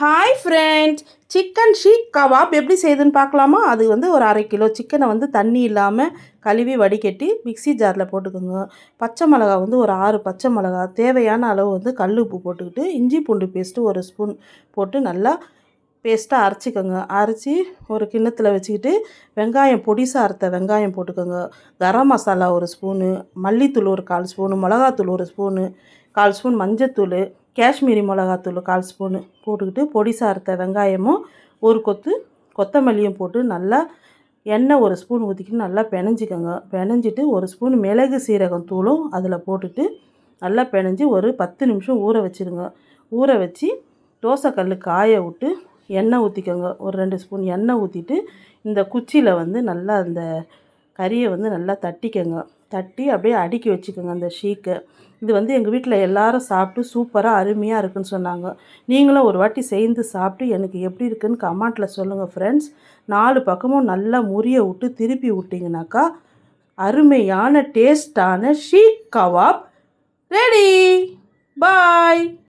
Hi friends, chicken seekh kebab எப்படி செய்யுதுன்னு பார்க்கலாமா? அது ஒரு 1/2 கிலோ சிக்கனை தண்ணி இல்லாமல் கழுவி வடிகட்டி மிக்ஸி ஜாரில் போட்டுக்கோங்க. பச்சை மிளகா ஒரு 6 பச்சை மிளகா, தேவையான அளவு கல் உப்பு போட்டுக்கிட்டு இஞ்சி பூண்டு பேஸ்ட்டு 1 ஸ்பூன் போட்டு நல்லா பேஸ்ட்டாக அரைச்சிக்கோங்க. அரைச்சி ஒரு கிண்ணத்தில் வச்சுக்கிட்டு வெங்காயம் பொடிசாக அறுத்த வெங்காயம் போட்டுக்கோங்க. கரம் மசாலா 1 ஸ்பூனு, மல்லித்தூள் ஒரு 1/4 ஸ்பூனு, மிளகாத்தூள் 1 ஸ்பூனு, 1/4 ஸ்பூன் மஞ்சத்தூள், காஷ்மீரி மிளகாத்தூள் 1/4 ஸ்பூனு போட்டுக்கிட்டு பொடிசாக அறுத்த வெங்காயமும் ஒரு கொத்து கொத்தமல்லியும் போட்டு நல்லா எண்ணெய் 1 ஸ்பூன் ஊற்றிக்கிட்டு நல்லா பெனஞ்சிக்கோங்க. பெனஞ்சிட்டு 1 ஸ்பூன் மிளகு சீரகம் தூளும் அதில் போட்டுட்டு நல்லா பெனஞ்சி ஒரு 10 நிமிஷம் ஊற வச்சுருங்க. ஊற வச்சு தோசைக்கல் காய விட்டு எண்ணெய் ஊற்றிக்கோங்க. ஒரு 2 ஸ்பூன் எண்ணெய் ஊற்றிட்டு இந்த குச்சியில் நல்லா அந்த கறியை நல்லா தட்டிக்கோங்க. தட்டி அப்படியே அடுக்கி வச்சுக்கோங்க அந்த ஷீக்கை. இது எங்கள் வீட்டில் எல்லாரும் சாப்பிட்டு சூப்பராக அருமையாக இருக்குதுன்னு சொன்னாங்க. நீங்களும் ஒரு வாட்டி செய்து சாப்பிட்டு எனக்கு எப்படி இருக்குதுன்னு கமெண்ட்டில் சொல்லுங்கள் ஃப்ரெண்ட்ஸ். 4 பக்கமும் நல்லா முறிய விட்டு திருப்பி விட்டிங்கனாக்கா அருமையான டேஸ்டான ஷீக் கபாப் ரெடி. பாய்.